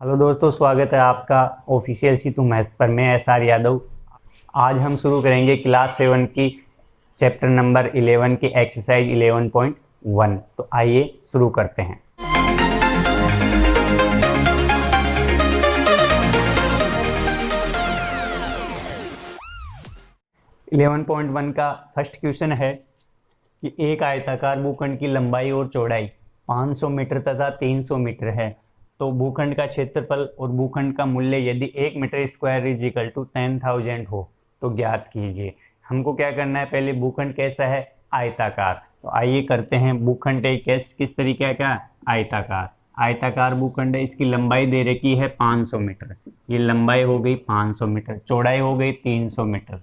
Hello दोस्तों, स्वागत है आपका ऑफिशियल सीतू मैथ्स पर। मैं एसआर यादव। आज हम शुरू करेंगे क्लास 7 की चैप्टर नंबर 11 की एक्सरसाइज 11.1। तो आइए शुरू करते हैं। 11.1 का फर्स्ट क्वेश्चन है कि एक आयताकार भूखंड की लंबाई और चौड़ाई 500 मीटर तथा 300 मीटर है, तो भूखंड का क्षेत्रफल और भूखंड का मूल्य यदि 1 metre square is equal to 10,000 हो तो ज्ञात कीजिए। हमको क्या करना है, पहले भूखंड कैसा है, आयताकार। तो आइए करते हैं। भूखंड एक किस तरीके का, आयताकार। आयताकार भूखंड है, इसकी लंबाई दे रखी है 500 मीटर। ये लंबाई हो गई 500 मीटर, चौड़ाई हो गई 300 मीटर।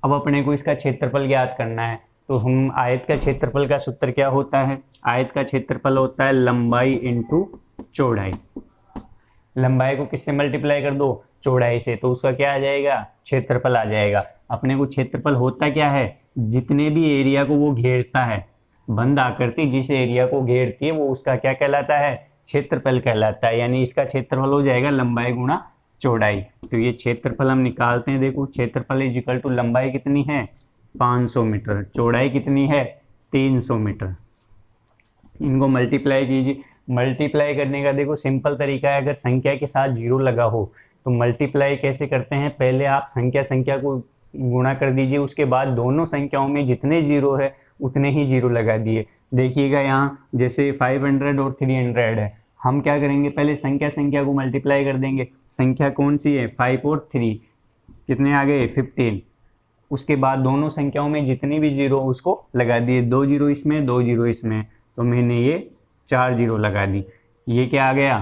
अब अपने को इसका क्षेत्रफल ज्ञात करना है, तो हम आयत का क्षेत्रफल का सूत्र क्या होता है, आयत का क्षेत्रफल होता है लंबाई इंटू चौड़ाई। लंबाई को किससे मल्टीप्लाई कर दो, चौड़ाई से, तो उसका क्या आ जाएगा, क्षेत्रफल आ जाएगा। अपने को क्षेत्रफल होता क्या है, जितने भी एरिया को वो घेरता है, बंद आकृति जिस एरिया को घेरती है वो उसका क्या कहलाता है, क्षेत्रफल कहलाता है। यानी इसका क्षेत्रफल हो जाएगा लंबाई गुणा चौड़ाई। तो ये क्षेत्रफल हम निकालते हैं। देखो, क्षेत्रफल इज इक्वल टू लंबाई कितनी है 500 मीटर, चौड़ाई कितनी है 300 मीटर। इनको मल्टीप्लाई कीजिए। मल्टीप्लाई करने का देखो सिंपल तरीका है, अगर संख्या के साथ जीरो लगा हो तो मल्टीप्लाई कैसे करते हैं, पहले आप संख्या को गुणा कर दीजिए, उसके बाद दोनों संख्याओं में जितने जीरो है उतने ही जीरो लगा दिए। देखिएगा यहाँ जैसे 500 और 300 है, हम क्या करेंगे, पहले संख्या को मल्टीप्लाई कर देंगे। संख्या कौन सी है, 5 और 3, कितने आ गए 15। उसके बाद दोनों संख्याओं में जितनी भी जीरो उसको लगा दिए, 2 जीरो इसमें 2 जीरो इसमें, तो मैंने ये 4 जीरो लगा दी। ये क्या आ गया,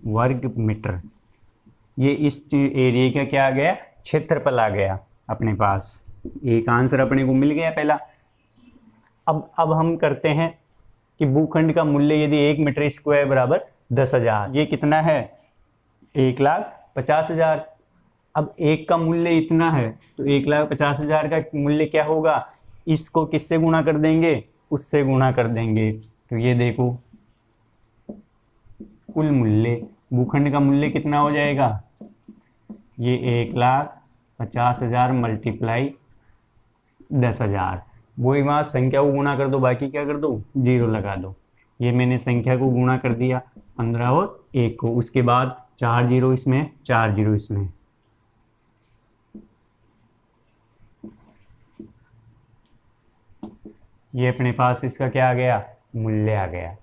वर्ग मीटर। ये इस एरिया का क्या आ गया, क्षेत्रफल आ गया अपने पास। एक आंसर अपने को मिल गया पहला। अब हम करते हैं कि भूखंड का मूल्य यदि 1 मीटर स्क्वायर बराबर 10,000, ये कितना है 1,50,000। अब एक का मूल्य इतना है तो 1,50,000 का मूल्य क्या होगा, इसको किससे गुणा कर देंगे, उससे गुणा कर देंगे। तो ये देखो कुल मूल्य, भूखंड का मूल्य कितना हो जाएगा, ये 1,50,000 मल्टीप्लाई 10,000। वही वहाँ संख्या को गुणा कर दो, बाकी क्या कर दो, जीरो लगा दो। ये मैंने संख्या को गुणा कर दिया 15 और 1 को, उसके बाद 4 जीरो इसमें 4 जीरो इसमें। ये अपने पास इसका क्या आ गया, मूल्य आ गया।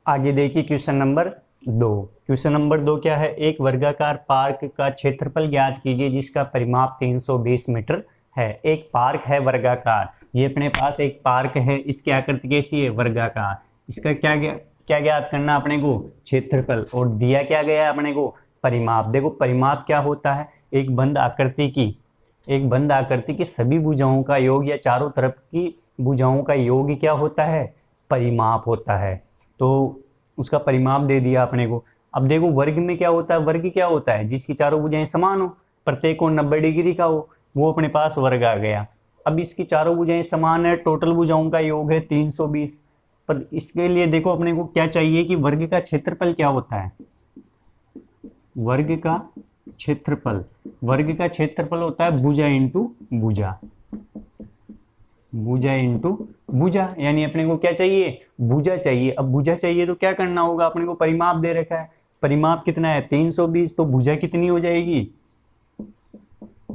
आगे देखिए क्वेश्चन नंबर 2। क्वेश्चन नंबर 2 क्या है, एक वर्गाकार पार्क का क्षेत्रफल ज्ञात कीजिए जिसका परिमाप 320 मीटर है। एक पार्क है वर्गाकार, ये अपने पास एक पार्क है, इसकी आकृति कैसी है, वर्गाकार। इसका क्या ज्ञात करना अपने को, क्षेत्रफल, और दिया क्या गया अपने को, परिमाप। देखो परिमाप क्या होता है, एक बंद आकृति की सभी भुजाओं का योग या चारों तरफ की भुजाओं का योग क्या होता है, परिमाप होता है। तो उसका परिमाप दे दिया अपने को। अब देखो वर्ग में क्या होता है, वर्ग क्या होता है, जिसकी चारों भुजाएं समान हो, प्रत्येक कोण 90 डिग्री का हो, वो अपने पास वर्ग आ गया। अब इसकी चारों भुजाएं समान है, टोटल भुजाओं का योग है 320। पर इसके लिए देखो अपने को क्या चाहिए कि वर्ग का क्षेत्रफल क्या होता है, वर्ग का क्षेत्रफल होता है भुजा इंटू भुजा, भुजा इंटू भुजा। यानी अपने को क्या चाहिए, भुजा चाहिए। अब भुजा चाहिए तो क्या करना होगा, अपने को परिमाप दे रखा है, परिमाप कितना है 320, तो भुजा कितनी हो जाएगी,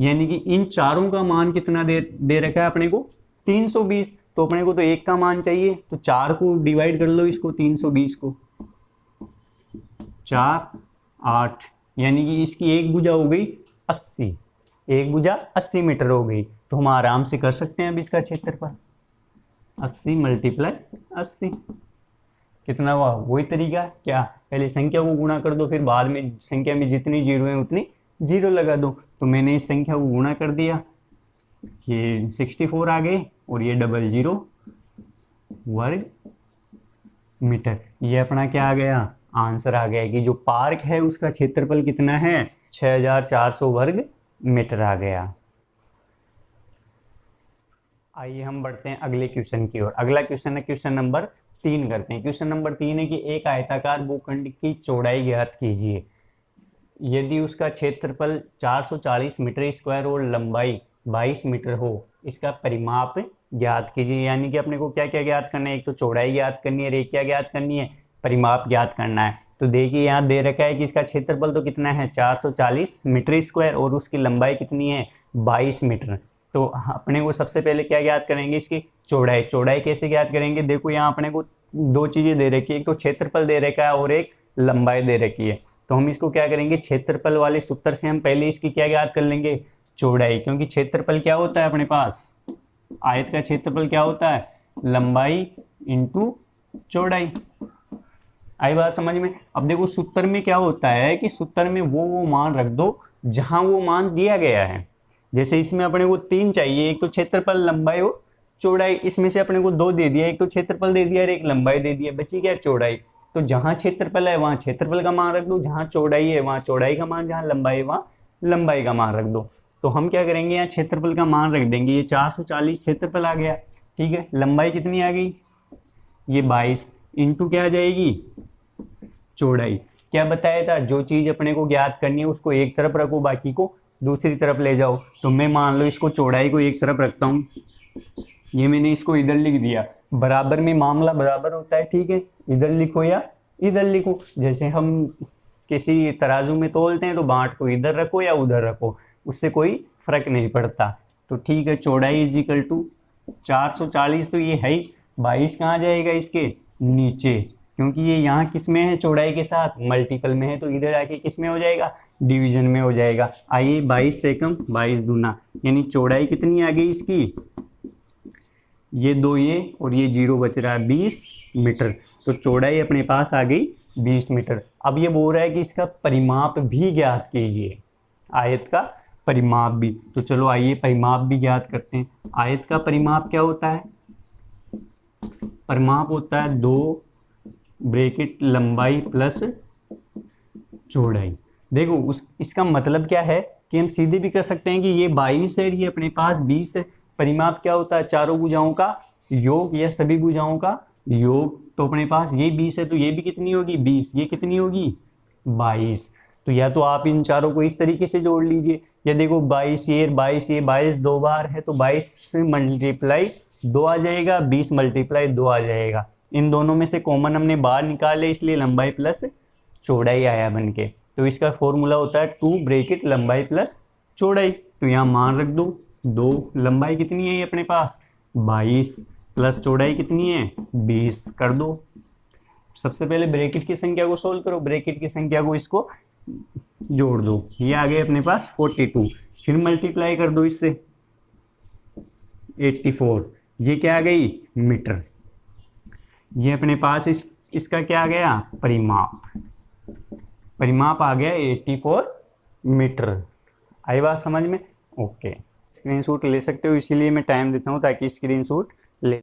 यानी कि इन चारों का मान कितना दे रखा है अपने को 320, तो अपने को तो एक का मान चाहिए, तो 4 को डिवाइड कर लो इसको, 320 को 4 8, यानी कि इसकी एक भुजा हो गई 80, एक भुजा 80 मीटर हो गई। तो हम आराम से कर सकते हैं अब इसका क्षेत्रफल 80 मल्टीप्लाई 80 कितना हुआ, वही तरीका क्या, पहले संख्या को गुणा कर दो, फिर बाद में संख्या में जितनी जीरो है उतनी जीरो लगा दो। तो मैंने इस संख्या को गुणा कर दिया, ये 64 आ गए और ये 00 वर्ग मीटर। ये अपना क्या आ गया, आंसर आ गया कि जो पार्क है उसका क्षेत्रफल कितना है 6400 वर्ग मीटर आ गया। आइए हम बढ़ते हैं अगले क्वेश्चन की ओर। अगला क्वेश्चन है क्वेश्चन नंबर 3 करते हैं। क्वेश्चन नंबर 3 है कि एक आयताकार भूखंड की चौड़ाई ज्ञात कीजिए यदि उसका क्षेत्रफल 440 मीटर स्क्वायर और लंबाई 22 मीटर हो। इसका परिमाप ज्ञात कीजिए। यानी कि अपने को क्या क्या ज्ञात करना है, एक तो चौड़ाई ज्ञात करनी है, एक क्या ज्ञात करनी है, परिमाप ज्ञात करना है। तो देखिए यहाँ दे रखा है कि इसका क्षेत्रफल तो कितना है 440 मीटर स्क्वायर और उसकी लंबाई कितनी है 22 मीटर। तो अपने को सबसे पहले क्या ज्ञात करेंगे, इसकी चौड़ाई। चौड़ाई कैसे ज्ञात करेंगे, देखो यहाँ अपने को दो चीज़ें दे रखी है, एक तो क्षेत्रफल दे रखा है और एक लंबाई दे रखी है। तो हम इसको क्या करेंगे, क्षेत्रफल वाले सूत्र से हम पहले इसकी क्या ज्ञात कर लेंगे, चौड़ाई। क्योंकि क्षेत्रफल क्या होता है अपने पास, आयत का क्षेत्रफल क्या होता है, लंबाई इंटू चौड़ाई। आई बात समझ में। अब देखो सूत्र में क्या होता है कि सूत्र में वो मान रख दो जहां वो मान दिया गया है। जैसे इसमें अपने को 3 चाहिए, एक तो क्षेत्रफल, लंबाई और चौड़ाई। इसमें से अपने को 2 दे दिया, एक तो क्षेत्रफल दे दिया और एक लंबाई दे दिया, बची क्या चौड़ाई। तो जहां क्षेत्रफल है वहां क्षेत्रफल का मान रख दो, जहां चौड़ाई है वहां चौड़ाई का मान, जहां लंबाई है वहां लंबाई का मान रख दो। तो हम क्या करेंगे, यहाँ क्षेत्रफल का मान रख देंगे। ये 440 क्षेत्रफल आ गया, ठीक है। लंबाई कितनी आ गई, ये 22 इंटू क्या आ जाएगी, चौड़ाई। क्या बताया था, जो चीज अपने को ज्ञात करनी है उसको एक तरफ रखो, बाकी को दूसरी तरफ ले जाओ। तो मैं मान लो इसको चौड़ाई को एक तरफ रखता हूँ, ये मैंने इसको इधर लिख दिया। बराबर में मामला बराबर होता है, ठीक है। इधर लिखो या इधर लिखो, जैसे हम किसी तराजू में तोलते हैं तो बाट को इधर रखो या उधर रखो, उससे कोई फर्क नहीं पड़ता। तो ठीक है, चौड़ाई इज इक्वल टू 440, तो ये है ही। 22 कहाँ जाएगा, इसके नीचे, क्योंकि ये यहाँ किस में है, चौड़ाई के साथ मल्टीपल में है। तो इधर आके किस में हो जाएगा, डिवीजन में हो जाएगा। आइए 22 से कम 22 दूना, यानी चौड़ाई कितनी आ गई इसकी, ये 2 ये और ये 0 बच रहा है 20 मीटर। तो चौड़ाई अपने पास आ गई 20 मीटर। अब ये बोल रहा है कि इसका परिमाप भी ज्ञात कीजिए, आयत का परिमाप भी। तो चलो आइए परिमाप भी ज्ञात करते हैं। आयत का परिमाप क्या होता है, परिमाप होता है 2 ब्रैकेट लंबाई प्लस चौड़ाई। देखो इसका मतलब क्या है कि हम सीधे भी कर सकते हैं कि ये 22 है, ये अपने पास 20 है। परिमाप क्या होता है, चारों भुजाओं का योग या सभी भुजाओं का योग। तो अपने पास ये 20 है, तो ये भी कितनी होगी 20, ये कितनी होगी 22। तो या तो आप इन चारों को इस तरीके से जोड़ लीजिए, या देखो 22 ये 22 2 बार है, तो 22 से मल्टीप्लाई 2 आ जाएगा, 20 मल्टीप्लाई 2 आ जाएगा। इन दोनों में से कॉमन हमने बाहर निकाले, इसलिए लंबाई प्लस चौड़ाई आया बन के। तो इसका फॉर्मूला होता है 2 ब्रैकेट लंबाई प्लस चौड़ाई। तो यहाँ मान रख दो 2, लंबाई कितनी है ये अपने पास 22 प्लस चौड़ाई कितनी है 20 कर दो। सबसे पहले ब्रैकेट की संख्या को सोल्व करो, ब्रैकेट की संख्या को इसको जोड़ दो, ये आ गए अपने पास 42। फिर मल्टीप्लाई कर दो इससे 84, ये क्या आ गई मीटर। ये अपने पास इसका क्या आ गया परिमाप, परिमाप आ गया 84 मीटर। आई बात समझ में, ओके। स्क्रीनशॉट ले सकते हो, इसीलिए मैं टाइम देता हूँ ताकि स्क्रीनशॉट ले